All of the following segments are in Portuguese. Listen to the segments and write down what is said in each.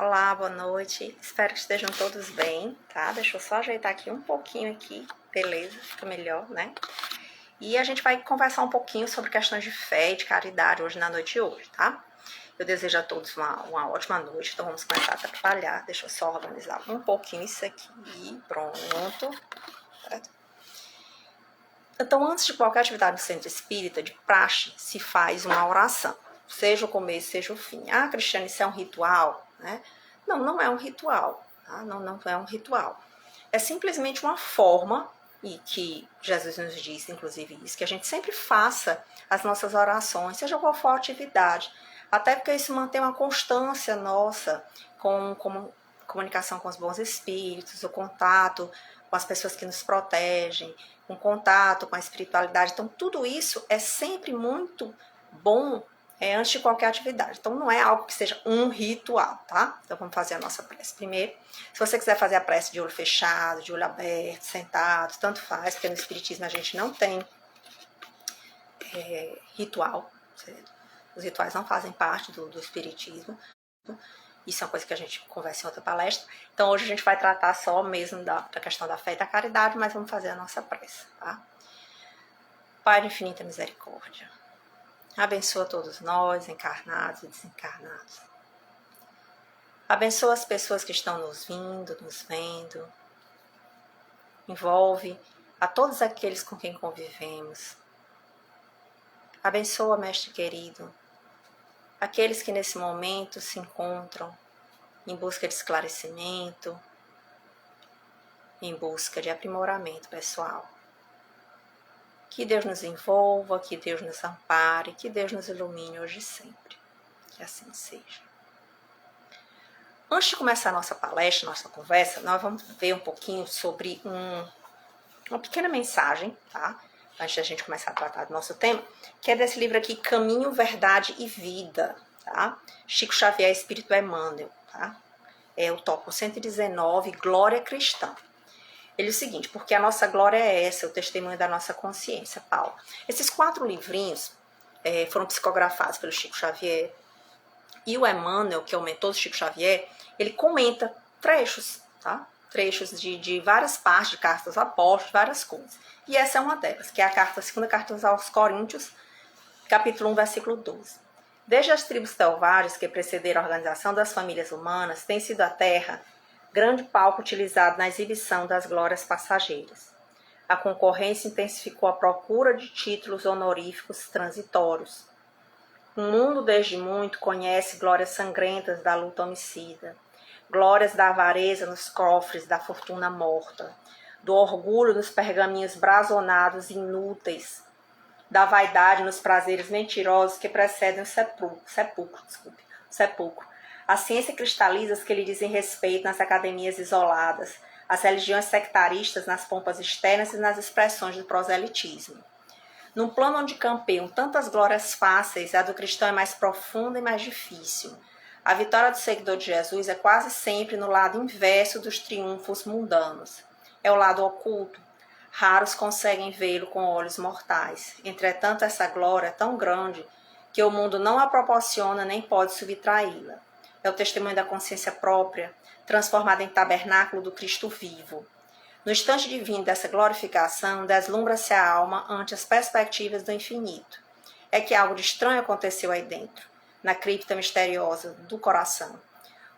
Olá, boa noite. Espero que estejam todos bem, tá? Deixa eu só ajeitar aqui um pouquinho aqui. Beleza, fica melhor, né? E a gente vai conversar um pouquinho sobre questões de fé e de caridade hoje na noite de hoje, tá? Eu desejo a todos uma ótima noite, então vamos começar a trabalhar. Deixa eu só organizar um pouquinho isso aqui. Pronto. Certo? Então, antes de qualquer atividade do centro espírita, de praxe, se faz uma oração. Seja o começo, seja o fim. Ah, Cristiane, isso é um ritual? Né? Não, não é um ritual. Tá? Não é um ritual. É simplesmente uma forma, e que Jesus nos diz, inclusive, isso, que a gente sempre faça as nossas orações, seja qual for a atividade. Até porque isso mantém uma constância nossa com comunicação com os bons espíritos, o contato com as pessoas que nos protegem, um contato com a espiritualidade. Então, tudo isso é sempre muito bom antes de qualquer atividade. Então, não é algo que seja um ritual, tá? Então, vamos fazer a nossa prece primeiro. Se você quiser fazer a prece de olho fechado, de olho aberto, sentado, tanto faz, porque no Espiritismo a gente não tem ritual, certo? Os rituais não fazem parte do Espiritismo. Isso é uma coisa que a gente conversa em outra palestra. Então, hoje a gente vai tratar só mesmo da questão da fé e da caridade, mas vamos fazer a nossa prece, tá? Pai de infinita misericórdia, abençoa todos nós, encarnados e desencarnados. Abençoa as pessoas que estão nos vindo, nos vendo. Envolve a todos aqueles com quem convivemos. Abençoa, Mestre querido, aqueles que nesse momento se encontram em busca de esclarecimento, em busca de aprimoramento pessoal. Que Deus nos envolva, que Deus nos ampare, que Deus nos ilumine hoje e sempre. Que assim seja. Antes de começar a nossa palestra, nossa conversa, nós vamos ver um pouquinho sobre uma pequena mensagem, tá? Antes da gente começar a tratar do nosso tema, que é desse livro aqui, Caminho, Verdade e Vida, tá? Chico Xavier, Espírito Emmanuel, tá? É o tópico 119, Glória Cristã. Ele é o seguinte, porque a nossa glória é essa, o testemunho da nossa consciência, Paulo. Esses 4 livrinhos foram psicografados pelo Chico Xavier, e o Emmanuel, que é o mentor do Chico Xavier, ele comenta trechos, tá? Trechos de várias partes de cartas aos apóstolos, várias coisas. E essa é uma delas, que é a segunda carta aos Coríntios, capítulo 1, versículo 12. Desde as tribos selvagens que precederam a organização das famílias humanas, tem sido a terra grande palco utilizado na exibição das glórias passageiras. A concorrência intensificou a procura de títulos honoríficos transitórios. O mundo desde muito conhece glórias sangrentas da luta homicida, glórias da avareza nos cofres da fortuna morta, do orgulho nos pergaminhos brasonados e inúteis, da vaidade nos prazeres mentirosos que precedem o sepulcro. A ciência cristaliza as que lhe dizem respeito nas academias isoladas, as religiões sectaristas nas pompas externas e nas expressões do proselitismo. Num plano onde campeiam tantas glórias fáceis, a do cristão é mais profunda e mais difícil. A vitória do seguidor de Jesus é quase sempre no lado inverso dos triunfos mundanos. É o lado oculto. Raros conseguem vê-lo com olhos mortais. Entretanto, essa glória é tão grande que o mundo não a proporciona nem pode subtraí-la. É o testemunho da consciência própria, transformada em tabernáculo do Cristo vivo. No instante divino dessa glorificação, deslumbra-se a alma ante as perspectivas do infinito. É que algo de estranho aconteceu aí dentro, na cripta misteriosa do coração.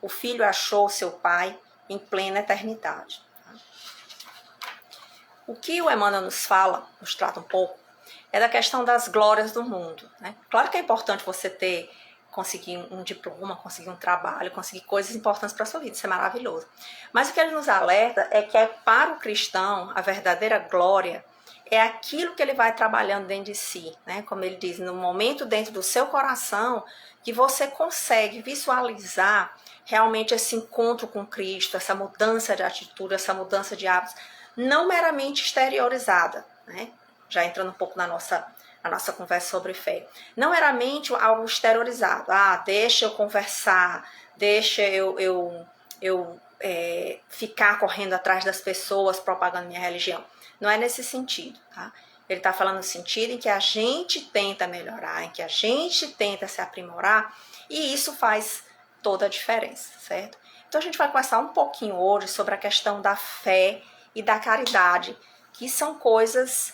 O filho achou seu pai em plena eternidade. O que o Emmanuel nos fala, nos trata um pouco, é da questão das glórias do mundo, né? Claro que é importante você conseguir um diploma, conseguir um trabalho, conseguir coisas importantes para a sua vida, isso é maravilhoso. Mas o que ele nos alerta é que para o cristão, a verdadeira glória é aquilo que ele vai trabalhando dentro de si, né? Como ele diz, no momento dentro do seu coração, que você consegue visualizar realmente esse encontro com Cristo, essa mudança de atitude, essa mudança de hábitos, não meramente exteriorizada, né? Já entrando um pouco na nossa conversa sobre fé. Não meramente algo exteriorizado. Deixa eu conversar, deixa eu ficar correndo atrás das pessoas propagando minha religião. Não é nesse sentido, tá? Ele está falando no sentido em que a gente tenta melhorar, em que a gente tenta se aprimorar, e isso faz toda a diferença, certo? Então a gente vai conversar um pouquinho hoje sobre a questão da fé e da caridade, que são coisas,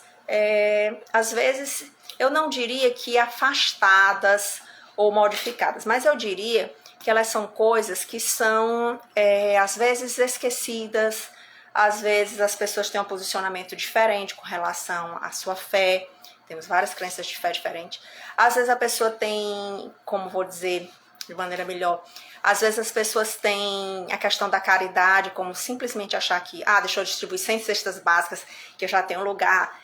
às vezes, eu não diria que afastadas ou modificadas, mas eu diria que elas são coisas que são, às vezes, esquecidas, às vezes as pessoas têm um posicionamento diferente com relação à sua fé, temos várias crenças de fé diferentes. Às vezes a pessoa tem, como vou dizer de maneira melhor, às vezes as pessoas têm a questão da caridade como simplesmente achar que, deixa eu distribuir 100 cestas básicas, que eu já tenho um lugar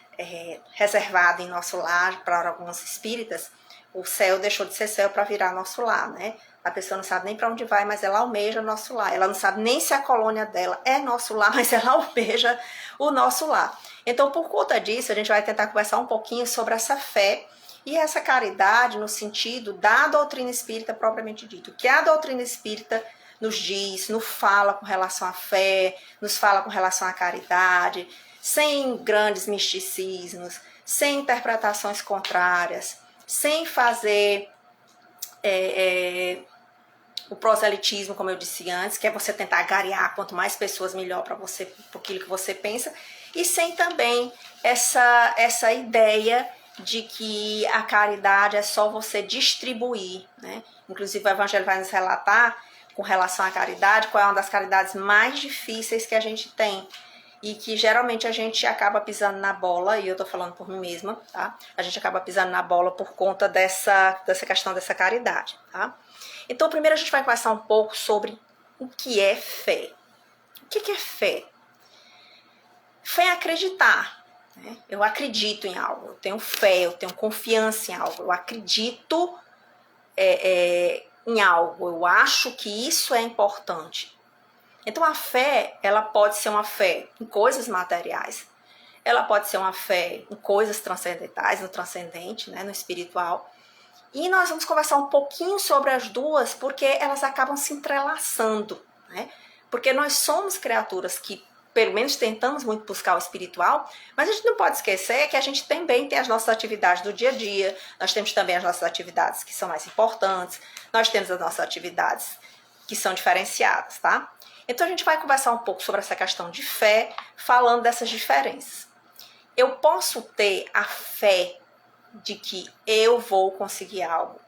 reservado em nosso lar para algumas espíritas. O céu deixou de ser céu para virar nosso lar, né? A pessoa não sabe nem para onde vai, mas ela almeja nosso lar. Ela não sabe nem se a colônia dela é nosso lar, mas ela almeja o nosso lar. Então, por conta disso, a gente vai tentar conversar um pouquinho sobre essa fé e essa caridade no sentido da doutrina espírita propriamente dito. O que a doutrina espírita nos diz, nos fala com relação à fé, nos fala com relação à caridade, sem grandes misticismos, sem interpretações contrárias, sem fazer o proselitismo, como eu disse antes, que é você tentar agariar quanto mais pessoas melhor para você, por aquilo que você pensa, e sem também essa ideia de que a caridade é só você distribuir, né? Inclusive o Evangelho vai nos relatar, com relação à caridade, qual é uma das caridades mais difíceis que a gente tem, e que geralmente a gente acaba pisando na bola, e eu tô falando por mim mesma, tá? A gente acaba pisando na bola por conta dessa questão dessa caridade, tá? Então, primeiro a gente vai conversar um pouco sobre o que é fé. O que é fé? Fé é acreditar, né? Eu acredito em algo, eu tenho fé, eu tenho confiança em algo, eu acredito em algo, eu acho que isso é importante. Então a fé, ela pode ser uma fé em coisas materiais, ela pode ser uma fé em coisas transcendentais, no transcendente, né, no espiritual. E nós vamos conversar um pouquinho sobre as duas, porque elas acabam se entrelaçando, né? Porque nós somos criaturas que, pelo menos, tentamos muito buscar o espiritual, mas a gente não pode esquecer que a gente também tem as nossas atividades do dia a dia, nós temos também as nossas atividades que são mais importantes, nós temos as nossas atividades que são diferenciadas, tá? Então a gente vai conversar um pouco sobre essa questão de fé, falando dessas diferenças. Eu posso ter a fé de que eu vou conseguir algo.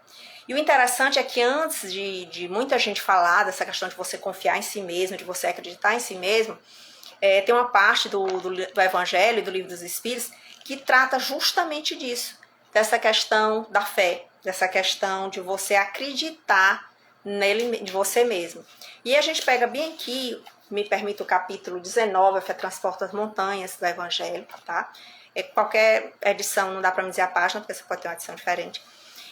E o interessante é que antes de muita gente falar dessa questão de você confiar em si mesmo, de você acreditar em si mesmo, tem uma parte do Evangelho, do Livro dos Espíritos, que trata justamente disso, dessa questão da fé, dessa questão de você acreditar nele, de você mesmo. E a gente pega bem aqui, me permite o capítulo 19, a fé transporta as montanhas do Evangelho, tá? Qualquer edição, não dá para me dizer a página, porque você pode ter uma edição diferente.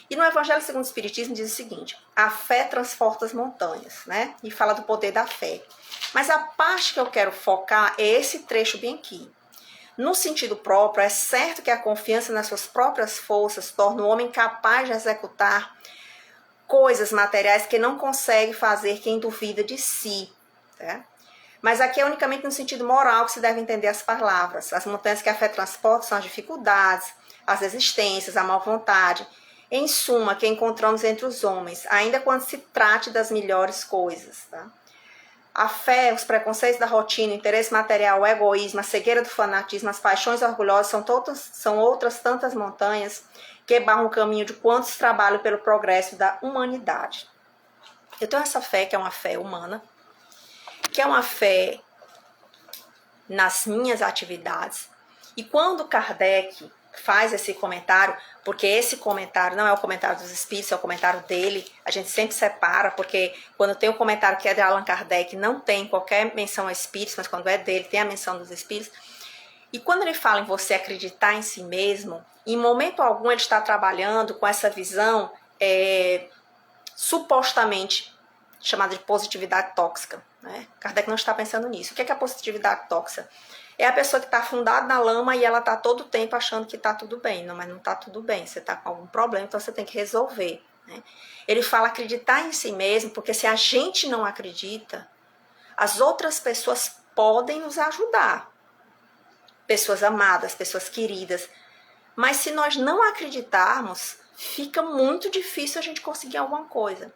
E no Evangelho segundo o Espiritismo diz o seguinte: a fé transporta as montanhas, né? E fala do poder da fé. Mas a parte que eu quero focar é esse trecho bem aqui. No sentido próprio, é certo que a confiança nas suas próprias forças torna o homem capaz de executar coisas materiais que não consegue fazer quem duvida de si, tá? Mas aqui é unicamente no sentido moral que se deve entender as palavras. As montanhas que a fé transporta são as dificuldades, as resistências, a má vontade, em suma, que encontramos entre os homens, ainda quando se trate das melhores coisas, tá? A fé, os preconceitos da rotina, o interesse material, o egoísmo, a cegueira do fanatismo, as paixões orgulhosas são outras tantas montanhas que barram o caminho de quantos trabalham pelo progresso da humanidade. Eu tenho essa fé, que é uma fé humana, que é uma fé nas minhas atividades. E quando Kardec faz esse comentário, porque esse comentário não é o comentário dos espíritos, é o comentário dele, a gente sempre separa, porque quando tem um comentário que é de Allan Kardec, não tem qualquer menção a espíritos, mas quando é dele, tem a menção dos espíritos. E quando ele fala em você acreditar em si mesmo, em momento algum ele está trabalhando com essa visão supostamente chamada de positividade tóxica, né? Kardec não está pensando nisso. O que é a positividade tóxica? É a pessoa que está afundada na lama e ela está todo o tempo achando que está tudo bem. Não, mas não está tudo bem. Você está com algum problema, então você tem que resolver, né? Ele fala acreditar em si mesmo, porque se a gente não acredita, as outras pessoas podem nos ajudar. Pessoas amadas, pessoas queridas. Mas se nós não acreditarmos, fica muito difícil a gente conseguir alguma coisa.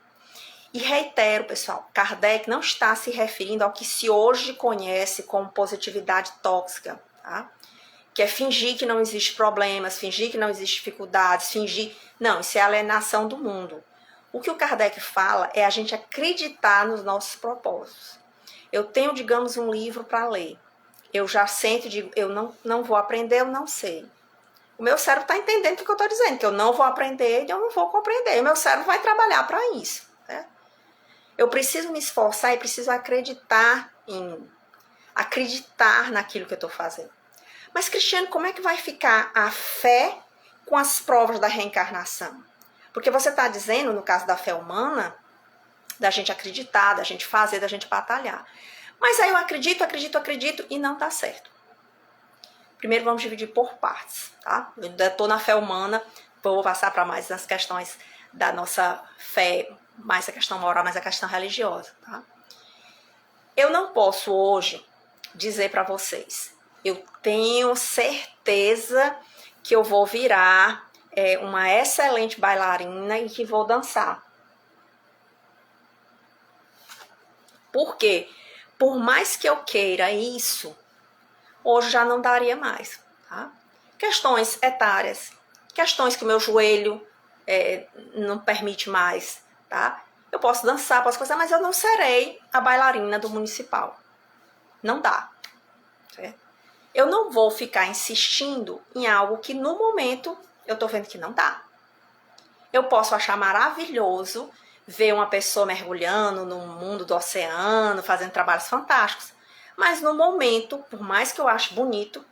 E reitero, pessoal, Kardec não está se referindo ao que se hoje conhece como positividade tóxica, tá? Que é fingir que não existe problemas, fingir que não existe dificuldades, fingir... Não, isso é alienação do mundo. O que o Kardec fala é a gente acreditar nos nossos propósitos. Eu tenho, digamos, um livro para ler. Eu já sento e digo, eu não vou aprender, eu não sei. O meu cérebro está entendendo o que eu estou dizendo, que eu não vou aprender e eu não vou compreender. O meu cérebro vai trabalhar para isso. Né? Eu preciso me esforçar e preciso acreditar em mim. Acreditar naquilo que eu estou fazendo. Mas, Cristiane, como é que vai ficar a fé com as provas da reencarnação? Porque você está dizendo, no caso da fé humana, da gente acreditar, da gente fazer, da gente batalhar. Mas aí eu acredito e não dá certo. Primeiro vamos dividir por partes, tá? Eu ainda estou na fé humana, vou passar para mais as questões da nossa fé, mais a questão moral, mais a questão religiosa, tá? Eu não posso hoje dizer para vocês, eu tenho certeza que eu vou virar uma excelente bailarina e que vou dançar. Por quê? Por mais que eu queira isso, hoje já não daria mais. Tá? Questões etárias, questões que o meu joelho não permite mais. Tá? Eu posso dançar, posso coisar, mas eu não serei a bailarina do municipal. Não dá. Certo? Eu não vou ficar insistindo em algo que no momento eu tô vendo que não dá. Eu posso achar maravilhoso ver uma pessoa mergulhando no mundo do oceano, fazendo trabalhos fantásticos. Mas no momento, por mais que eu ache bonito,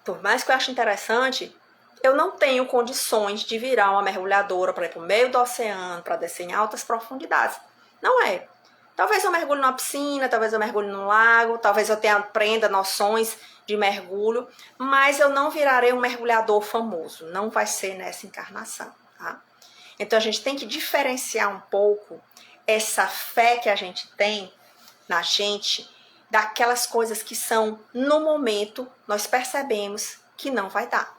por mais que eu ache interessante, eu não tenho condições de virar uma mergulhadora para ir para o meio do oceano, para descer em altas profundidades. Não é. Talvez eu mergulhe numa piscina, talvez eu mergulhe num lago, talvez eu aprenda noções de mergulho, mas eu não virarei um mergulhador famoso. Não vai ser nessa encarnação, tá? Então a gente tem que diferenciar um pouco essa fé que a gente tem na gente daquelas coisas que são, no momento, nós percebemos que não vai dar.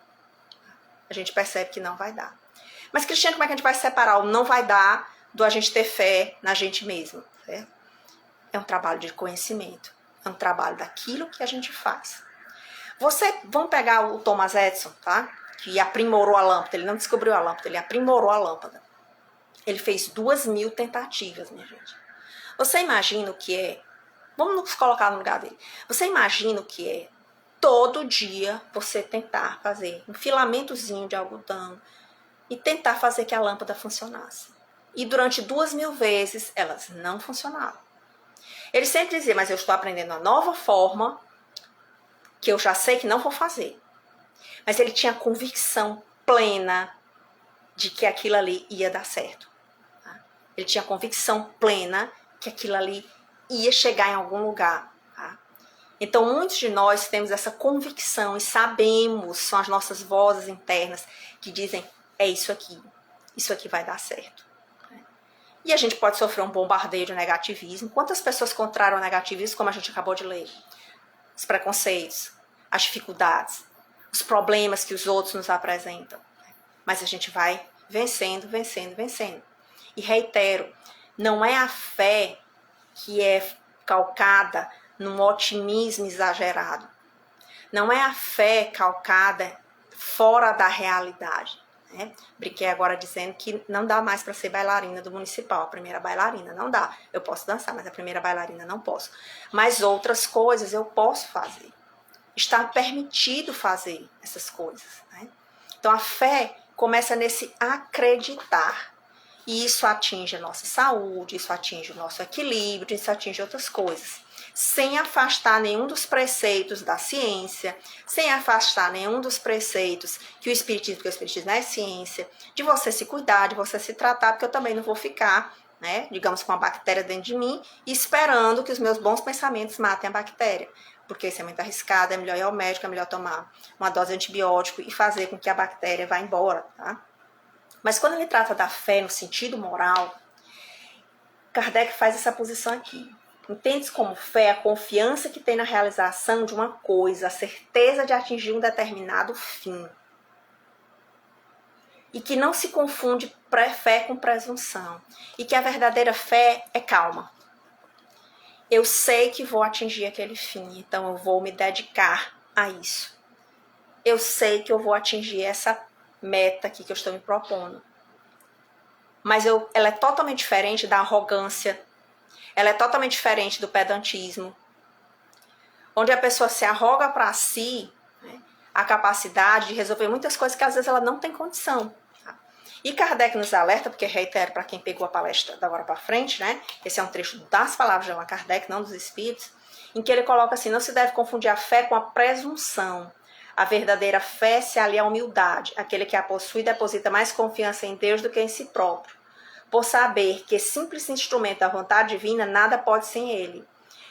A gente percebe que não vai dar. Mas, Cristiane, como é que a gente vai separar o não vai dar do a gente ter fé na gente mesmo? Certo? É um trabalho de conhecimento. É um trabalho daquilo que a gente faz. Vamos pegar o Thomas Edison, tá? Que aprimorou a lâmpada. Ele não descobriu a lâmpada, ele aprimorou a lâmpada. Ele fez 2.000 tentativas, minha gente. Você imagina o que é? Vamos nos colocar no lugar dele. Você imagina o que é todo dia você tentar fazer um filamentozinho de algodão e tentar fazer que a lâmpada funcionasse. E durante 2.000 vezes elas não funcionavam. Ele sempre dizia, mas eu estou aprendendo uma nova forma que eu já sei que não vou fazer. Mas ele tinha convicção plena de que aquilo ali ia dar certo. Tá? Ele tinha convicção plena que aquilo ali ia chegar em algum lugar. Tá? Então, muitos de nós temos essa convicção e sabemos, são as nossas vozes internas que dizem, é isso aqui vai dar certo. E a gente pode sofrer um bombardeio de negativismo. Quantas pessoas contraram o negativismo, como a gente acabou de ler? Os preconceitos, as dificuldades, os problemas que os outros nos apresentam. Mas a gente vai vencendo, vencendo, vencendo. E reitero, não é a fé que é calcada num otimismo exagerado. Não é a fé calcada fora da realidade. Né? Brinquei agora dizendo que não dá mais para ser bailarina do municipal, a primeira bailarina, não dá. Eu posso dançar, mas a primeira bailarina não posso. Mas outras coisas eu posso fazer. Está permitido fazer essas coisas. Né? Então a fé começa nesse acreditar. E isso atinge a nossa saúde, isso atinge o nosso equilíbrio, isso atinge outras coisas. Sem afastar nenhum dos preceitos da ciência, sem afastar nenhum dos preceitos que o Espiritismo, porque o Espiritismo é ciência, de você se cuidar, de você se tratar, porque eu também não vou ficar, né, digamos, com a bactéria dentro de mim, esperando que os meus bons pensamentos matem a bactéria. Porque isso é muito arriscado, é melhor ir ao médico, é melhor tomar uma dose de antibiótico e fazer com que a bactéria vá embora, tá? Mas quando ele trata da fé no sentido moral, Kardec faz essa posição aqui. Entende-se como fé a confiança que tem na realização de uma coisa, a certeza de atingir um determinado fim. e que não se confunde fé com presunção, e que a verdadeira fé é calma. Eu sei que vou atingir aquele fim, então eu vou me dedicar a isso. Eu sei que eu vou atingir essa meta aqui que eu estou me propondo. Mas ela é totalmente diferente da arrogância, ela é totalmente diferente do pedantismo, onde a pessoa se arroga para si, né, a capacidade de resolver muitas coisas que às vezes ela não tem condição. Tá? E Kardec nos alerta, porque reitero para quem pegou a palestra da agora para frente, né, esse é um trecho das palavras de Allan Kardec, não dos espíritos, em que ele coloca assim: não se deve confundir a fé com a presunção. A verdadeira fé se alia à humildade. Aquele que a possui deposita mais confiança em Deus do que em si próprio, por saber que simples instrumento da vontade divina nada pode sem ele.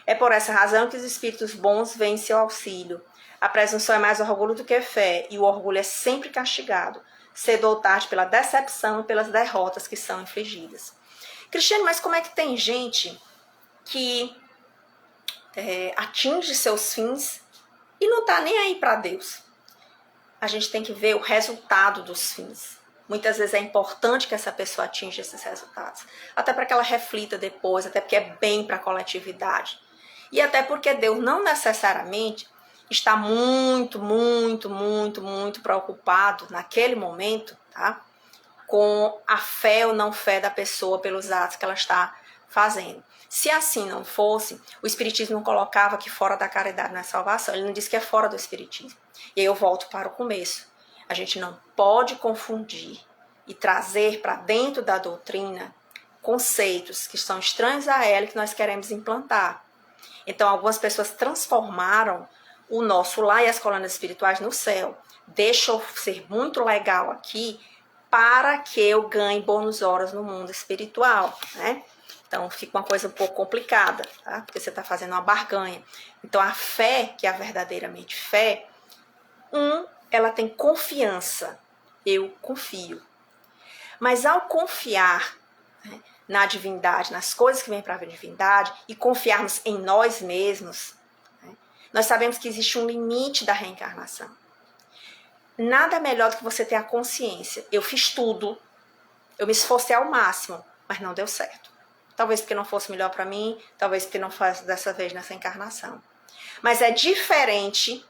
É por essa razão que os espíritos bons vêm em seu auxílio. A presunção é mais orgulho do que fé, e o orgulho é sempre castigado, cedo ou tarde pela decepção e pelas derrotas que são infligidas. Cristiane, mas como é que tem gente que atinge seus fins e não está nem aí para Deus? A gente tem que ver o resultado dos fins. Muitas vezes é importante que essa pessoa atinja esses resultados, até para que ela reflita depois, até porque é bem para a coletividade. E até porque Deus não necessariamente está muito preocupado naquele momento, tá, com a fé ou não fé da pessoa pelos atos que ela está fazendo. Se assim não fosse, o Espiritismo não colocava que fora da caridade não é salvação. Ele não diz que é fora do Espiritismo. E aí eu volto para o começo. A gente não pode confundir e trazer para dentro da doutrina conceitos que são estranhos a ela e que nós queremos implantar. Então, algumas pessoas transformaram o nosso lar e as colônias espirituais no céu. Deixa eu ser muito legal aqui para que eu ganhe bônus horas no mundo espiritual, né? Então, fica uma coisa um pouco complicada, tá? Porque você está fazendo uma barganha. Então, a fé, que é a verdadeiramente fé, ela tem confiança. Eu confio. Mas ao confiar, né, na divindade, nas coisas que vêm para a divindade, e confiarmos em nós mesmos, né, nós sabemos que existe um limite da reencarnação. Nada melhor do que você ter a consciência. Eu fiz tudo, eu me esforcei ao máximo, mas não deu certo. Talvez porque não fosse melhor para mim, talvez porque não fosse dessa vez nessa encarnação. Mas é diferente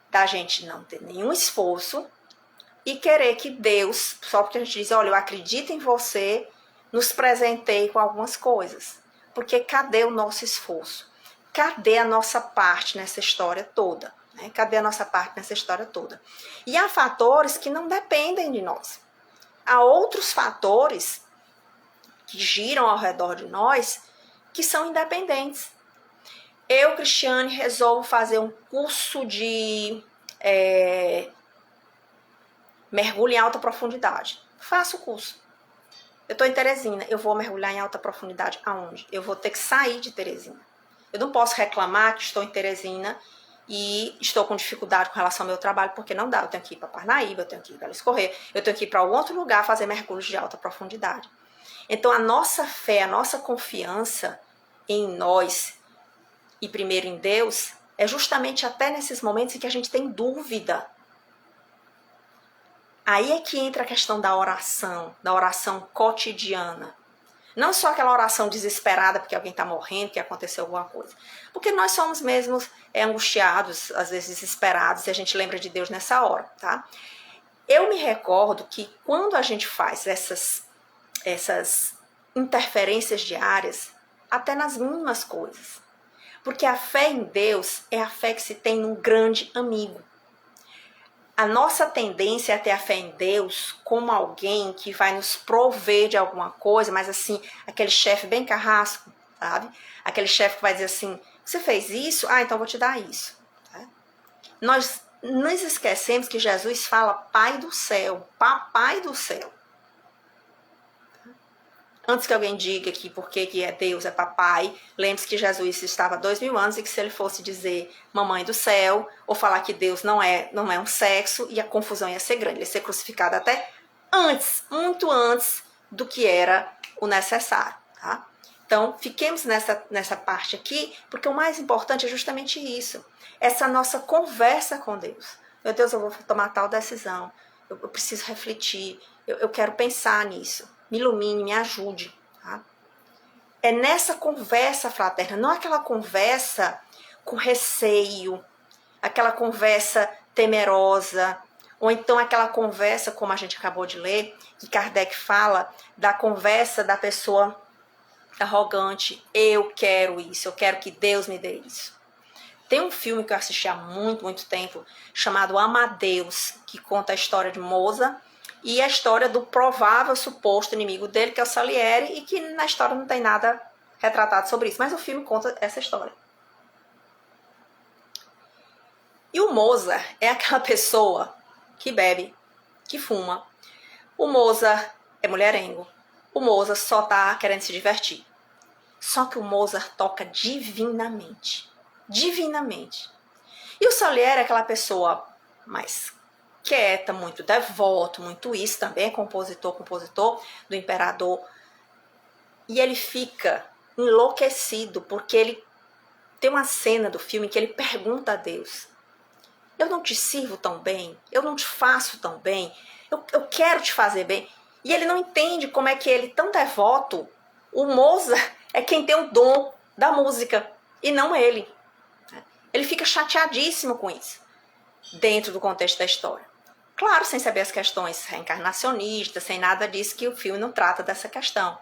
da gente não ter nenhum esforço e querer que Deus, só porque a gente diz, olha, eu acredito em você, nos presenteie com algumas coisas. Porque cadê o nosso esforço? Cadê a nossa parte nessa história toda? Né? Cadê a nossa parte nessa história toda? E há fatores que não dependem de nós. Há outros fatores que giram ao redor de nós que são independentes. Eu, Cristiane, resolvo fazer um curso de mergulho em alta profundidade. Faço o curso. Eu estou em Teresina, eu vou mergulhar em alta profundidade aonde? Eu vou ter que sair de Teresina. Eu não posso reclamar que estou em Teresina e estou com dificuldade com relação ao meu trabalho, porque não dá. Eu tenho que ir para Parnaíba, eu tenho que ir para Belo Escorrer, eu tenho que ir para algum outro lugar fazer mergulhos de alta profundidade. Então, a nossa fé, a nossa confiança em nós e primeiro em Deus é justamente até nesses momentos em que a gente tem dúvida. Aí é que entra a questão da oração cotidiana. Não só aquela oração desesperada porque alguém está morrendo, que aconteceu alguma coisa. Porque nós somos mesmos angustiados, às vezes desesperados, e a gente lembra de Deus nessa hora, tá? Eu me recordo que quando a gente faz essas interferências diárias, até nas mínimas coisas. Porque a fé em Deus é a fé que se tem num grande amigo. A nossa tendência é ter a fé em Deus como alguém que vai nos prover de alguma coisa, mas assim, aquele chefe bem carrasco, sabe? Aquele chefe que vai dizer assim, você fez isso? Ah, então eu vou te dar isso. Tá? Nós nos esquecemos que Jesus fala Pai do céu, Papai do céu. Antes que alguém diga que porque que é Deus, é papai, lembre-se que Jesus estava há 2000 anos e que se ele fosse dizer mamãe do céu, ou falar que Deus não é um sexo, e a confusão ia ser grande. Ele ia ser crucificado até antes, muito antes do que era o necessário. Tá? Então, fiquemos nessa parte aqui, porque o mais importante é justamente isso. Essa nossa conversa com Deus. Meu Deus, eu vou tomar tal decisão. eu preciso refletir, eu quero pensar nisso. Me ilumine, me ajude. Tá? É nessa conversa fraterna, não aquela conversa com receio, aquela conversa temerosa, ou então aquela conversa, como a gente acabou de ler, que Kardec fala da conversa da pessoa arrogante. Eu quero isso, eu quero que Deus me dê isso. Tem um filme que eu assisti há muito, muito tempo, chamado Amadeus, que conta a história de Mozart e a história do provável suposto inimigo dele, que é o Salieri, e que na história não tem nada retratado sobre isso, mas o filme conta essa história. E o Mozart é aquela pessoa que bebe, que fuma. O Mozart é mulherengo. O Mozart só tá querendo se divertir. Só que o Mozart toca divinamente. Divinamente. E o Salieri é aquela pessoa mais quieta, muito devoto, muito isso, também é compositor do imperador. E ele fica enlouquecido, porque ele tem uma cena do filme que ele pergunta a Deus: eu não te sirvo tão bem, eu não te faço tão bem, eu quero te fazer bem. E ele não entende como é que ele, tão devoto, o Mozart é quem tem o dom da música, e não ele. Ele fica chateadíssimo com isso, dentro do contexto da história. Claro, sem saber as questões reencarnacionistas, sem nada disso, que o filme não trata dessa questão.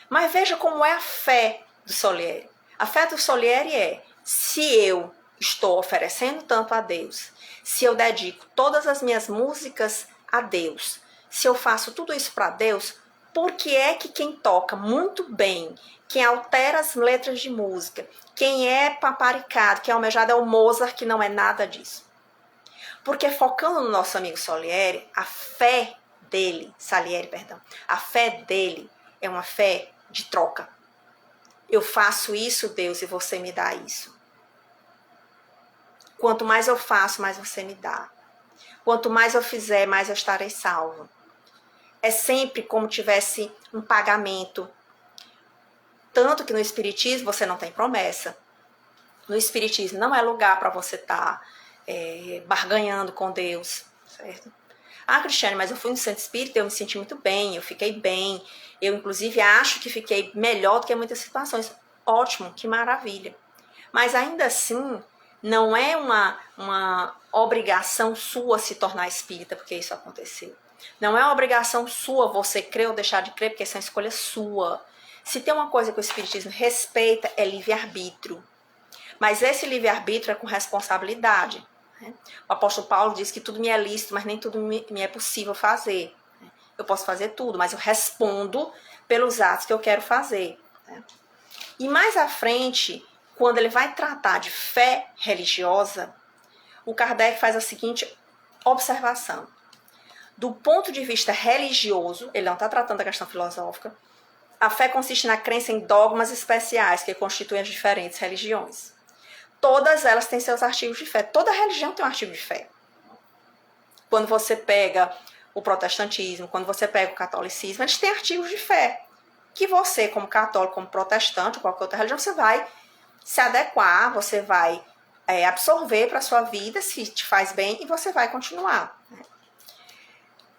Mas veja como é a fé do Salieri. A fé do Salieri é: se eu estou oferecendo tanto a Deus, se eu dedico todas as minhas músicas a Deus, se eu faço tudo isso para Deus, por que é que quem toca muito bem, quem altera as letras de música, quem é paparicado, quem é almejado é o Mozart, que não é nada disso? Porque focando no nosso amigo Salieri, a fé dele é uma fé de troca. Eu faço isso, Deus, e você me dá isso. Quanto mais eu faço, mais você me dá. Quanto mais eu fizer, mais eu estarei salvo. É sempre como tivesse um pagamento. Tanto que no Espiritismo você não tem promessa. No Espiritismo não é lugar para você estar barganhando com Deus, certo? Ah, Cristiane, mas eu fui no centro espírita, eu me senti muito bem, eu fiquei bem. Eu, inclusive, acho que fiquei melhor do que em muitas situações. Ótimo, que maravilha. Mas ainda assim, não é uma obrigação sua se tornar espírita porque isso aconteceu. Não é uma obrigação sua você crer ou deixar de crer, porque isso é uma escolha sua. Se tem uma coisa que o Espiritismo respeita, é livre-arbítrio. Mas esse livre-arbítrio é com responsabilidade. Né? O apóstolo Paulo diz que tudo me é lícito, mas nem tudo me é possível fazer. Eu posso fazer tudo, mas eu respondo pelos atos que eu quero fazer. Né? E mais à frente, quando ele vai tratar de fé religiosa, o Kardec faz a seguinte observação. Do ponto de vista religioso, ele não está tratando da questão filosófica, a fé consiste na crença em dogmas especiais que constituem as diferentes religiões. Todas elas têm seus artigos de fé. Toda religião tem um artigo de fé. Quando você pega o protestantismo, quando você pega o catolicismo, eles têm artigos de fé. Que você, como católico, como protestante, ou qualquer outra religião, você vai se adequar, você vai absorver para a sua vida, se te faz bem, e você vai continuar.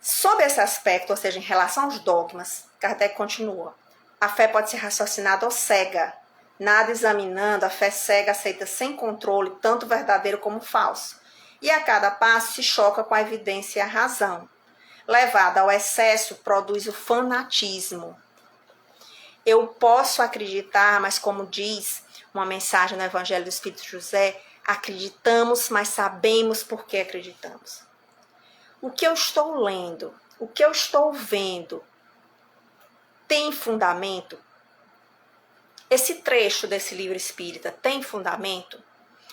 Sob esse aspecto, ou seja, em relação aos dogmas, Kardec continua. A fé pode ser raciocinada ou cega. Nada examinando, a fé cega aceita sem controle tanto verdadeiro como falso. E a cada passo se choca com a evidência e a razão. Levada ao excesso, produz o fanatismo. Eu posso acreditar, mas como diz uma mensagem no Evangelho do Espírito José, acreditamos, mas sabemos por que acreditamos. O que eu estou lendo, o que eu estou vendo, tem fundamento? Esse trecho desse livro espírita tem fundamento?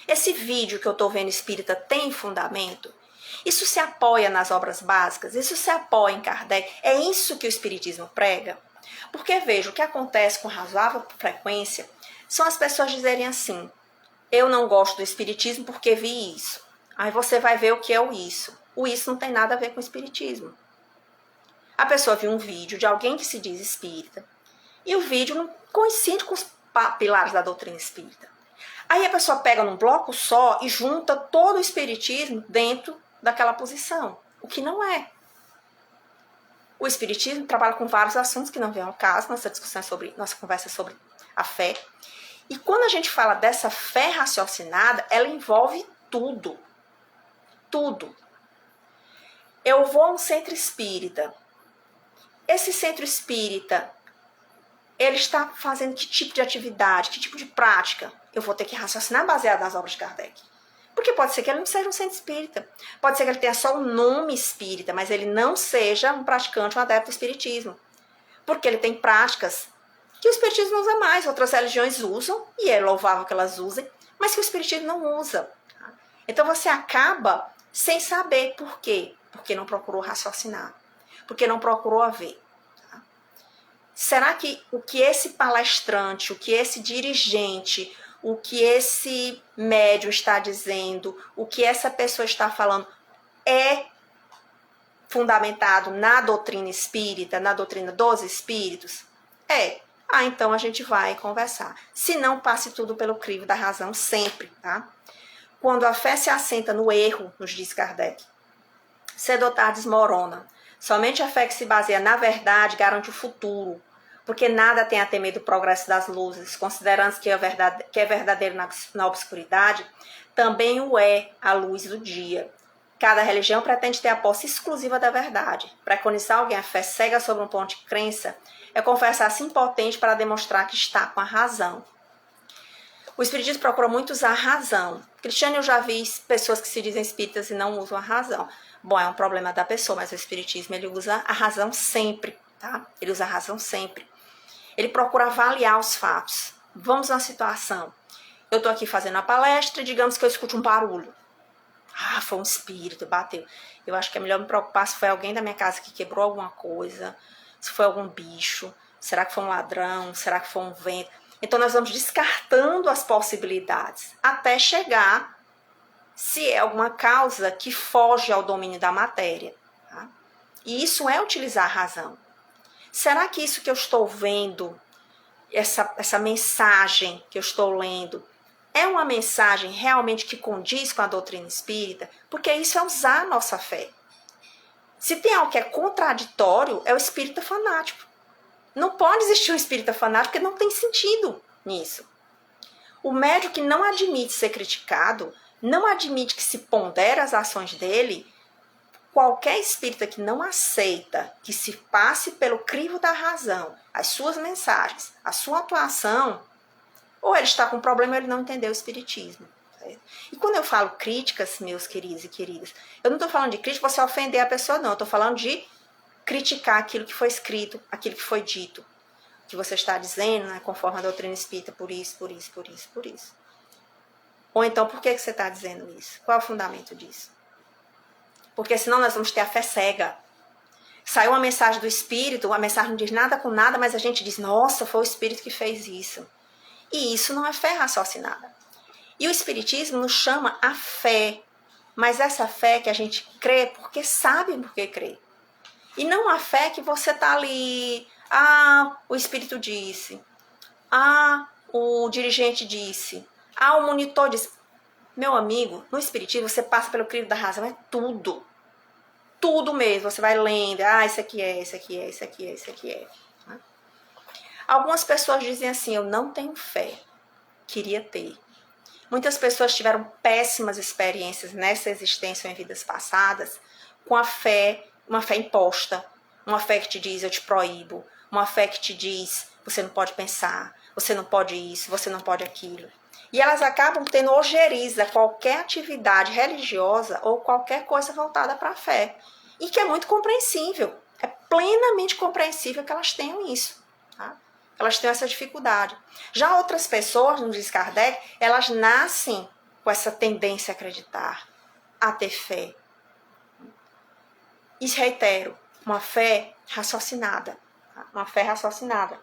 Esse vídeo que eu estou vendo espírita tem fundamento? Isso se apoia nas obras básicas? Isso se apoia em Kardec? É isso que o espiritismo prega? Porque veja, o que acontece com razoável frequência são as pessoas dizerem assim: eu não gosto do espiritismo porque vi isso. Aí você vai ver o que é o isso. O isso não tem nada a ver com o espiritismo. A pessoa viu um vídeo de alguém que se diz espírita e o vídeo não coincide com os pilares da doutrina espírita. Aí a pessoa pega num bloco só e junta todo o espiritismo dentro daquela posição, o que não é. O Espiritismo trabalha com vários assuntos que não vêm ao caso, nossa conversa sobre a fé. E quando a gente fala dessa fé raciocinada, ela envolve tudo. Tudo. Eu vou a um centro espírita. Esse centro espírita, ele está fazendo que tipo de atividade, que tipo de prática? Eu vou ter que raciocinar baseado nas obras de Kardec. Porque pode ser que ele não seja um centro espírita. Pode ser que ele tenha só um nome espírita, mas ele não seja um praticante, um adepto do espiritismo. Porque ele tem práticas que o espiritismo não usa mais, outras religiões usam, e é louvável que elas usem, mas que o espiritismo não usa. Então você acaba sem saber por quê. Porque não procurou raciocinar. Porque não procurou ver. Será que o que esse palestrante, o que esse dirigente, o que esse médium está dizendo, o que essa pessoa está falando é fundamentado na doutrina espírita, na doutrina dos espíritos? É. Então a gente vai conversar. Se não, passe tudo pelo crivo da razão sempre, tá? Quando a fé se assenta no erro, nos diz Kardec, cedo ou tarde desmorona. Somente a fé que se baseia na verdade garante o futuro, porque nada tem a temer do progresso das luzes, considerando que é verdadeiro na obscuridade, também o é a luz do dia. Cada religião pretende ter a posse exclusiva da verdade. Preconizar alguém a fé cega sobre um ponto de crença é confessar-se impotente para demonstrar que está com a razão. O espiritismo procura muito usar a razão. Cristiano, eu já vi pessoas que se dizem espíritas e não usam a razão. Bom, é um problema da pessoa, mas o espiritismo ele usa a razão sempre, tá? Ele usa a razão sempre. Ele procura avaliar os fatos. Vamos a uma situação. Eu estou aqui fazendo a palestra e digamos que eu escute um barulho. Foi um espírito, bateu. Eu acho que é melhor me preocupar se foi alguém da minha casa que quebrou alguma coisa, se foi algum bicho, será que foi um ladrão, será que foi um vento. Então nós vamos descartando as possibilidades até chegar se é alguma causa que foge ao domínio da matéria. Tá? E isso é utilizar a razão. Será que isso que eu estou vendo, essa mensagem que eu estou lendo, é uma mensagem realmente que condiz com a doutrina espírita? Porque isso é usar a nossa fé. Se tem algo que é contraditório, é o espírita fanático. Não pode existir um espírita fanático porque não tem sentido nisso. O médium que não admite ser criticado, não admite que se pondere as ações dele, qualquer espírita que não aceita que se passe pelo crivo da razão, as suas mensagens, a sua atuação, ou ele está com problema ou ele não entendeu o espiritismo. Certo? E quando eu falo críticas, meus queridos e queridas, eu não estou falando de crítica para você ofender a pessoa, não. Eu estou falando de criticar aquilo que foi escrito, aquilo que foi dito, que você está dizendo, né, conforme a doutrina espírita, por isso. Ou então, por que você está dizendo isso? Qual é o fundamento disso? Porque senão nós vamos ter a fé cega. Saiu uma mensagem do espírito, a mensagem não diz nada com nada, mas a gente diz, nossa, foi o espírito que fez isso. E isso não é fé raciocinada. E o espiritismo nos chama a fé, mas essa fé que a gente crê porque sabe por que crê. E não a fé que você está ali, o espírito disse, o dirigente disse, o monitor disse. Meu amigo, no espiritismo você passa pelo crivo da razão, é tudo. Tudo mesmo, você vai lendo, isso aqui é, isso aqui é, isso aqui é, isso aqui é. Algumas pessoas dizem assim, eu não tenho fé, queria ter. Muitas pessoas tiveram péssimas experiências nessa existência ou em vidas passadas com a fé, uma fé imposta, uma fé que te diz eu te proíbo, uma fé que te diz você não pode pensar, você não pode isso, você não pode aquilo. E elas acabam tendo ojeriza qualquer atividade religiosa ou qualquer coisa voltada para a fé. E que é muito compreensível, é plenamente compreensível que elas tenham isso. Tá? Elas têm essa dificuldade. Já outras pessoas, nos diz Kardec, elas nascem com essa tendência a acreditar, a ter fé. E reitero, uma fé raciocinada. Tá? Uma fé raciocinada.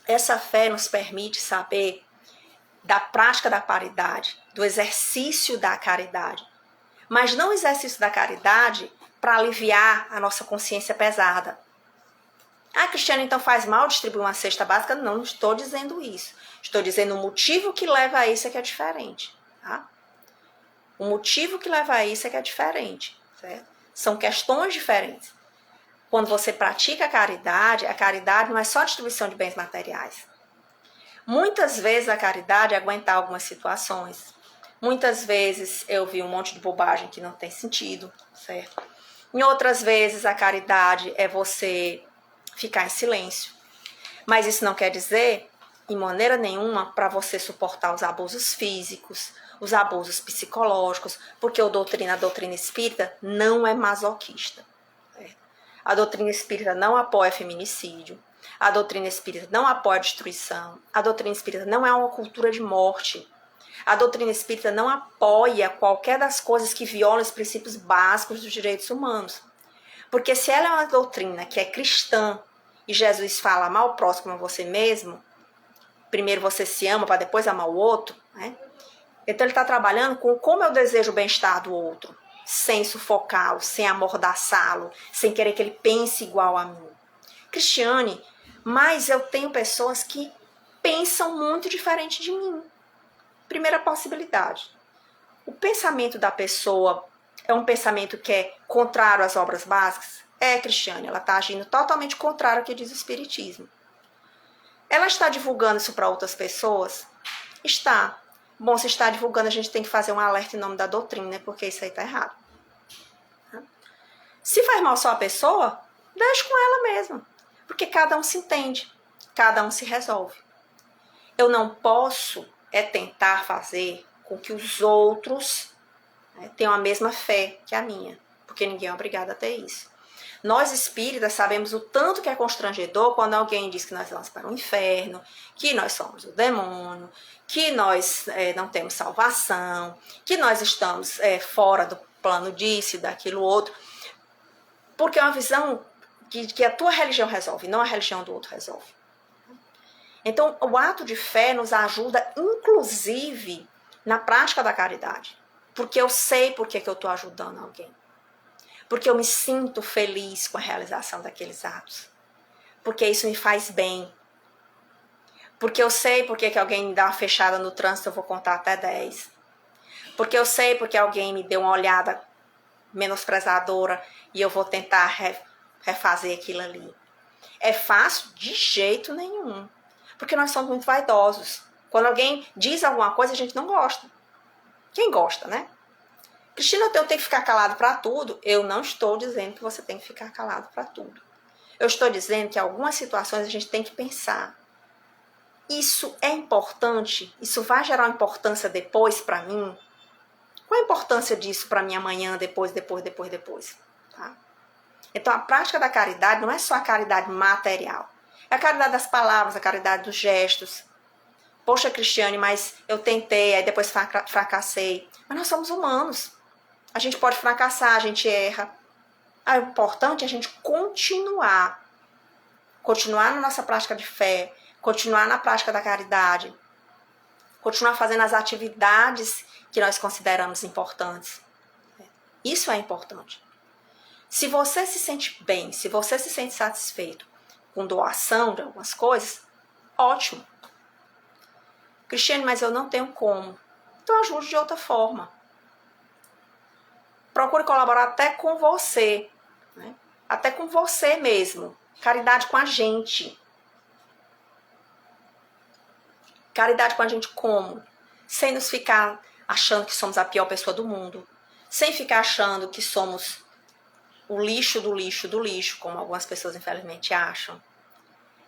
Essa fé nos permite saber da prática da caridade, do exercício da caridade. Mas não o exercício da caridade para aliviar a nossa consciência pesada. Cristiano, então faz mal distribuir uma cesta básica? Não estou dizendo isso. Estou dizendo o motivo que leva a isso é que é diferente. Tá? O motivo que leva a isso é que é diferente. Certo? São questões diferentes. Quando você pratica a caridade não é só distribuição de bens materiais. Muitas vezes a caridade é aguentar algumas situações. Muitas vezes eu vi um monte de bobagem que não tem sentido, certo? Em outras vezes a caridade é você ficar em silêncio. Mas isso não quer dizer, em maneira nenhuma, para você suportar os abusos físicos, os abusos psicológicos, porque a doutrina espírita não é masoquista. Certo? A doutrina espírita não apoia feminicídio. A doutrina espírita não apoia a destruição. A doutrina espírita não é uma cultura de morte. A doutrina espírita não apoia qualquer das coisas que violam os princípios básicos dos direitos humanos. Porque se ela é uma doutrina que é cristã, e Jesus fala, amar o próximo como você mesmo, primeiro você se ama para depois amar o outro, né? Então ele está trabalhando com como eu desejo o bem-estar do outro, sem sufocá-lo, sem amordaçá-lo, sem querer que ele pense igual a mim. Cristiane, mas eu tenho pessoas que pensam muito diferente de mim. Primeira possibilidade. O pensamento da pessoa é um pensamento que é contrário às obras básicas? É, Cristiane, ela está agindo totalmente contrário ao que diz o Espiritismo. Ela está divulgando isso para outras pessoas? Está. Bom, se está divulgando, a gente tem que fazer um alerta em nome da doutrina, né? Porque isso aí está errado. Se faz mal só a pessoa, deixa com ela mesma. Porque cada um se entende, cada um se resolve. Eu não posso tentar fazer com que os outros tenham a mesma fé que a minha, porque ninguém é obrigado a ter isso. Nós espíritas sabemos o tanto que é constrangedor quando alguém diz que nós vamos para o inferno, que nós somos o demônio, que nós não temos salvação, que nós estamos fora do plano disso e daquilo outro, porque é uma visão que a tua religião resolve, não a religião do outro resolve. Então, o ato de fé nos ajuda, inclusive, na prática da caridade, porque eu sei por que eu estou ajudando alguém. Porque eu me sinto feliz com a realização daqueles atos. Porque isso me faz bem. Porque eu sei porque que alguém me dá uma fechada no trânsito, eu vou contar até 10. Porque eu sei porque alguém me deu uma olhada menosprezadora e eu vou tentar refazer aquilo ali. É fácil? De jeito nenhum. Porque nós somos muito vaidosos. Quando alguém diz alguma coisa, a gente não gosta. Quem gosta, né? Cristina, eu tenho que ficar calado para tudo. Eu não estou dizendo que você tem que ficar calado para tudo. Eu estou dizendo que em algumas situações a gente tem que pensar. Isso é importante? Isso vai gerar uma importância depois para mim? Qual a importância disso para mim amanhã, depois? Tá? Então, a prática da caridade não é só a caridade material. É a caridade das palavras, a caridade dos gestos. Poxa, Cristiane, mas eu tentei, aí depois fracassei. Mas nós somos humanos. A gente pode fracassar, a gente erra. O importante é a gente continuar na nossa prática de fé, continuar na prática da caridade, continuar fazendo as atividades que nós consideramos importantes. Isso é importante. Se você se sente bem, se você se sente satisfeito com doação de algumas coisas, ótimo. Cristiane, mas eu não tenho como. Então ajude de outra forma. Procure colaborar até com você, né? Até com você mesmo. Caridade com a gente. Caridade com a gente como? Sem nos ficar achando que somos a pior pessoa do mundo. Sem ficar achando que somos o lixo do lixo do lixo, como algumas pessoas infelizmente acham.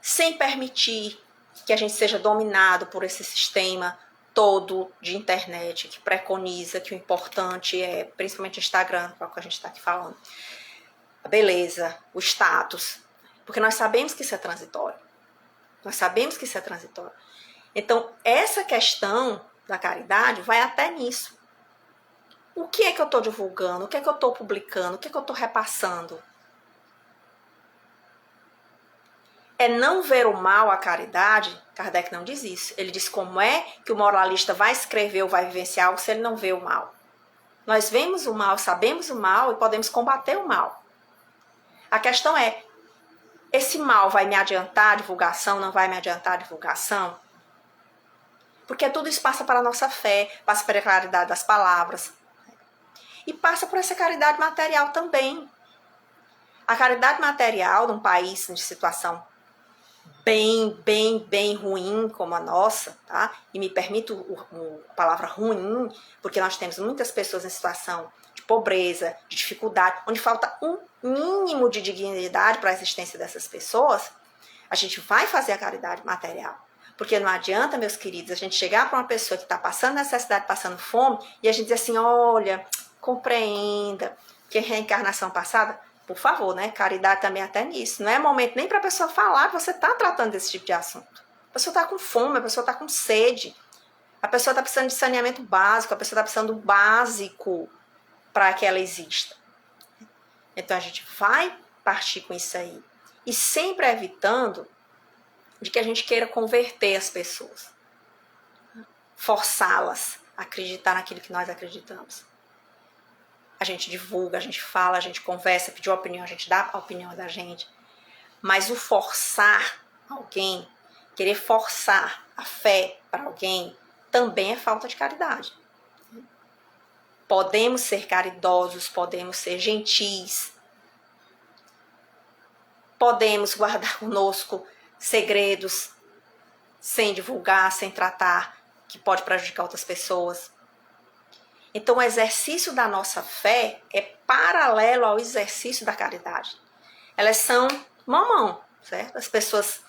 Sem permitir que a gente seja dominado por esse sistema todo de internet que preconiza que o importante é, principalmente o Instagram, que é o que a gente está aqui falando, a beleza, o status, porque nós sabemos que isso é transitório. Então, essa questão da caridade vai até nisso. O que é que eu estou divulgando? O que é que eu estou publicando? O que é que eu estou repassando? É não ver o mal a caridade? Kardec não diz isso. Ele diz como é que o moralista vai escrever ou vai vivenciar algo se ele não vê o mal. Nós vemos o mal, sabemos o mal e podemos combater o mal. A questão é, esse mal vai me adiantar a divulgação, não vai me adiantar a divulgação? Porque tudo isso passa para a nossa fé, passa pela claridade das palavras. E passa por essa caridade material também. A caridade material num país de situação bem ruim como a nossa, tá? E me permito a palavra ruim, porque nós temos muitas pessoas em situação de pobreza, de dificuldade, onde falta um mínimo de dignidade para a existência dessas pessoas. A gente vai fazer a caridade material. Porque não adianta, meus queridos, a gente chegar para uma pessoa que está passando necessidade, passando fome, e a gente dizer assim, olha, compreenda que a reencarnação passada, por favor, né? Caridade também até nisso. Não é momento nem para a pessoa falar que você está tratando desse tipo de assunto. A pessoa está com fome, a pessoa está com sede, a pessoa está precisando de saneamento básico, a pessoa está precisando do básico para que ela exista. Então a gente vai partir com isso aí. E sempre evitando de que a gente queira converter as pessoas, forçá-las a acreditar naquilo que nós acreditamos. A gente divulga, a gente fala, a gente conversa, pediu opinião, a gente dá a opinião da gente. Mas o forçar alguém, querer forçar a fé para alguém, também é falta de caridade. Podemos ser caridosos, podemos ser gentis, podemos guardar conosco segredos sem divulgar, sem tratar, que pode prejudicar outras pessoas. Então, o exercício da nossa fé é paralelo ao exercício da caridade. Elas são mão a mão, certo? As pessoas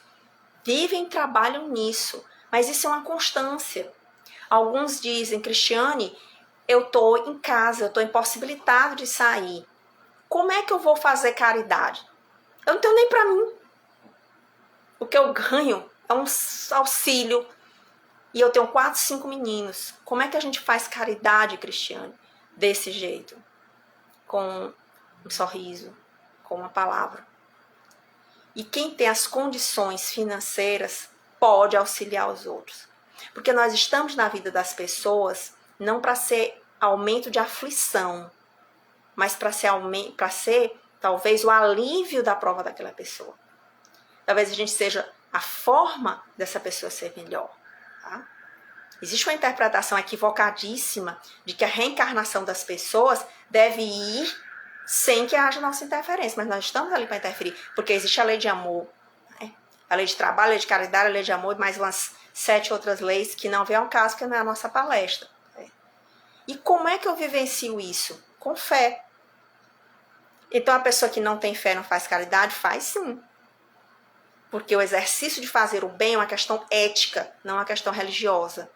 vivem e trabalham nisso, mas isso é uma constância. Alguns dizem, Cristiane, eu estou em casa, eu estou impossibilitado de sair. Como é que eu vou fazer caridade? Eu não tenho nem para mim. O que eu ganho é um auxílio. E eu tenho 4, 5 meninos. Como é que a gente faz caridade, Cristiane? Desse jeito. Com um sorriso, com uma palavra. E quem tem as condições financeiras pode auxiliar os outros. Porque nós estamos na vida das pessoas não para ser aumento de aflição, mas para ser talvez o alívio da prova daquela pessoa. Talvez a gente seja a forma dessa pessoa ser melhor. Tá? Existe uma interpretação equivocadíssima de que a reencarnação das pessoas deve ir sem que haja nossa interferência, mas nós estamos ali para interferir, porque existe a lei de amor, né? A lei de trabalho, a lei de caridade, a lei de amor e mais umas 7 outras leis que não vêm ao caso, que não é a nossa palestra. Né? E como é que eu vivencio isso? Com fé. Então a pessoa que não tem fé não faz caridade? Faz sim. Porque o exercício de fazer o bem é uma questão ética, não uma questão religiosa.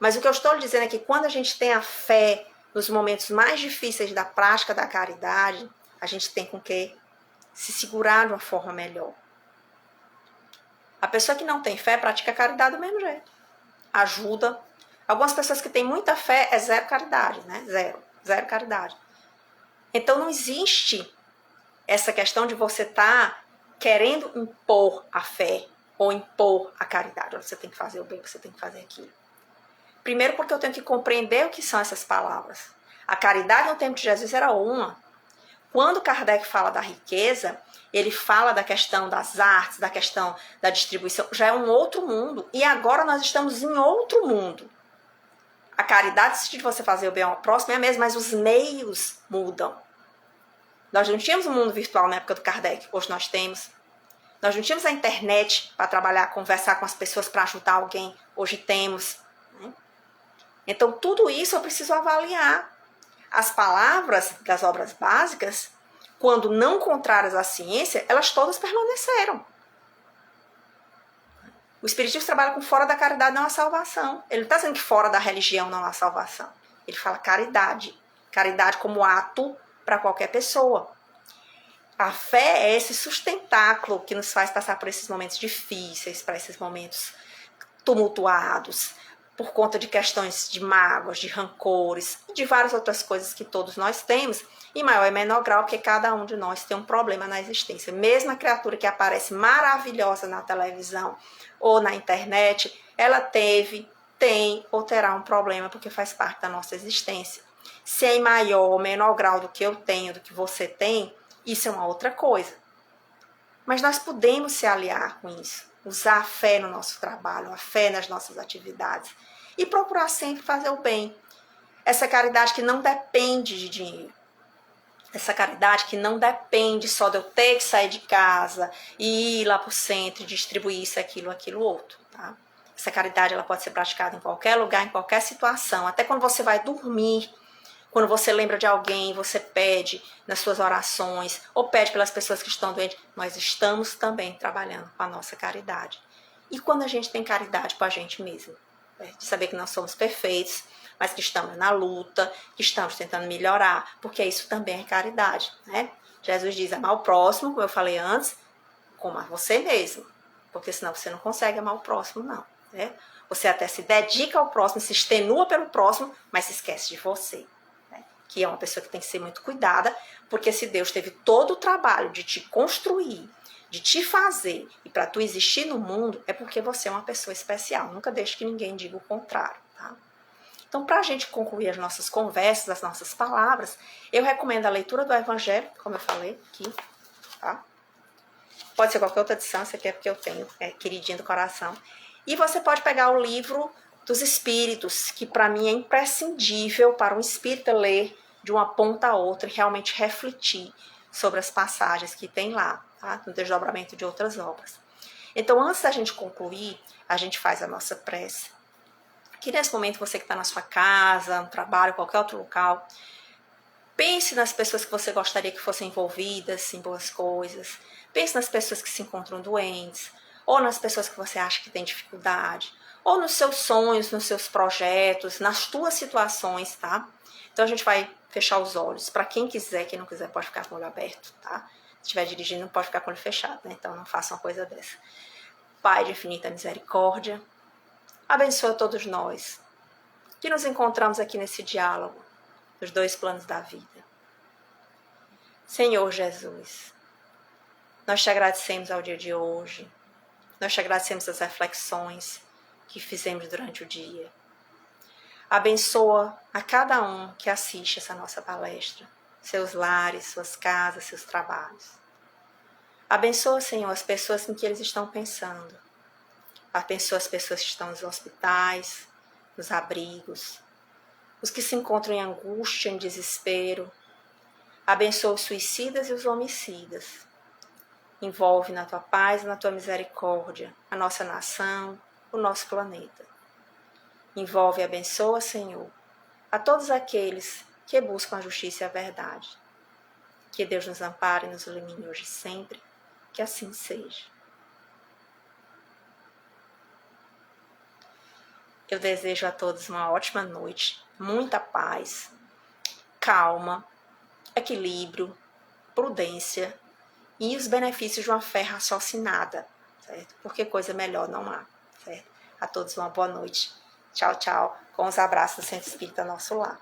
Mas o que eu estou lhe dizendo é que quando a gente tem a fé nos momentos mais difíceis da prática da caridade, a gente tem com que se segurar de uma forma melhor. A pessoa que não tem fé pratica a caridade do mesmo jeito. Ajuda. Algumas pessoas que têm muita fé é zero caridade, né? Zero caridade. Então não existe essa questão de você estar querendo impor a fé ou impor a caridade. Você tem que fazer o bem, você tem que fazer aquilo. Primeiro porque eu tenho que compreender o que são essas palavras. A caridade no tempo de Jesus era uma. Quando Kardec fala da riqueza, ele fala da questão das artes, da questão da distribuição, já é um outro mundo. E agora nós estamos em outro mundo. A caridade, de você fazer o bem ao próximo, é a mesma, mas os meios mudam. Nós não tínhamos um mundo virtual na época do Kardec, hoje nós temos. Nós não tínhamos a internet para trabalhar, conversar com as pessoas para ajudar alguém, hoje temos. Né? Então, tudo isso eu preciso avaliar. As palavras das obras básicas, quando não contrárias à ciência, elas todas permaneceram. O Espiritismo trabalha com fora da caridade não há salvação. Ele não está dizendo que fora da religião não há salvação. Ele fala caridade. Caridade como ato para qualquer pessoa. A fé é esse sustentáculo que nos faz passar por esses momentos difíceis, para esses momentos tumultuados, por conta de questões de mágoas, de rancores, de várias outras coisas que todos nós temos, em maior e menor grau, porque cada um de nós tem um problema na existência. Mesmo a criatura que aparece maravilhosa na televisão ou na internet, ela teve, tem ou terá um problema, porque faz parte da nossa existência. Se é em maior ou menor grau do que eu tenho, do que você tem, isso é uma outra coisa. Mas nós podemos se aliar com isso, usar a fé no nosso trabalho, a fé nas nossas atividades e procurar sempre fazer o bem. Essa caridade que não depende de dinheiro. Essa caridade que não depende só de eu ter que sair de casa e ir lá pro centro e distribuir isso, aquilo, outro, tá? Essa caridade ela pode ser praticada em qualquer lugar, em qualquer situação. Até quando você vai dormir, quando você lembra de alguém, você pede nas suas orações, ou pede pelas pessoas que estão doentes, nós estamos também trabalhando com a nossa caridade. E quando a gente tem caridade com a gente mesmo, de saber que nós somos perfeitos, mas que estamos na luta, que estamos tentando melhorar, porque isso também é caridade, né? Jesus diz, amar o próximo, como eu falei antes, como a você mesmo, porque senão você não consegue amar o próximo, não, né? Você até se dedica ao próximo, se extenua pelo próximo, mas se esquece de você, né? Que é uma pessoa que tem que ser muito cuidada, porque se Deus teve todo o trabalho de te construir, de te fazer e para tu existir no mundo, é porque você é uma pessoa especial. Nunca deixe que ninguém diga o contrário, tá? Então, para a gente concluir as nossas conversas, as nossas palavras, eu recomendo a leitura do Evangelho, como eu falei aqui, tá? Pode ser qualquer outra edição, isso aqui é porque eu tenho, queridinho do coração. E você pode pegar o livro dos Espíritos, que para mim é imprescindível para um espírita ler de uma ponta a outra e realmente refletir sobre as passagens que tem lá, tá? No desdobramento de outras obras. Então, antes da gente concluir, a gente faz a nossa prece. Que nesse momento você que está na sua casa, no trabalho, qualquer outro local, pense nas pessoas que você gostaria que fossem envolvidas em boas coisas. Pense nas pessoas que se encontram doentes, ou nas pessoas que você acha que tem dificuldade, ou nos seus sonhos, nos seus projetos, nas tuas situações, tá? Então a gente vai fechar os olhos. Para quem quiser, quem não quiser pode ficar com o olho aberto, tá? Se estiver dirigindo, não pode ficar com o olho fechado, né? Então não faça uma coisa dessa. Pai de infinita misericórdia, abençoa todos nós que nos encontramos aqui nesse diálogo dos dois planos da vida. Senhor Jesus, nós te agradecemos ao dia de hoje, nós te agradecemos as reflexões que fizemos durante o dia. Abençoa a cada um que assiste essa nossa palestra, seus lares, suas casas, seus trabalhos. Abençoa, Senhor, as pessoas em que eles estão pensando. Abençoa as pessoas que estão nos hospitais, nos abrigos, os que se encontram em angústia, em desespero. Abençoa os suicidas e os homicidas. Envolve na tua paz e na tua misericórdia a nossa nação, o nosso planeta. Envolve e abençoa, Senhor, a todos aqueles que buscam a justiça e a verdade. Que Deus nos ampare e nos ilumine hoje e sempre, que assim seja. Eu desejo a todos uma ótima noite, muita paz, calma, equilíbrio, prudência e os benefícios de uma fé raciocinada, certo? Porque coisa melhor não há, certo? A todos uma boa noite. Tchau, tchau, com os abraços do Centro Espírita Nosso Lar.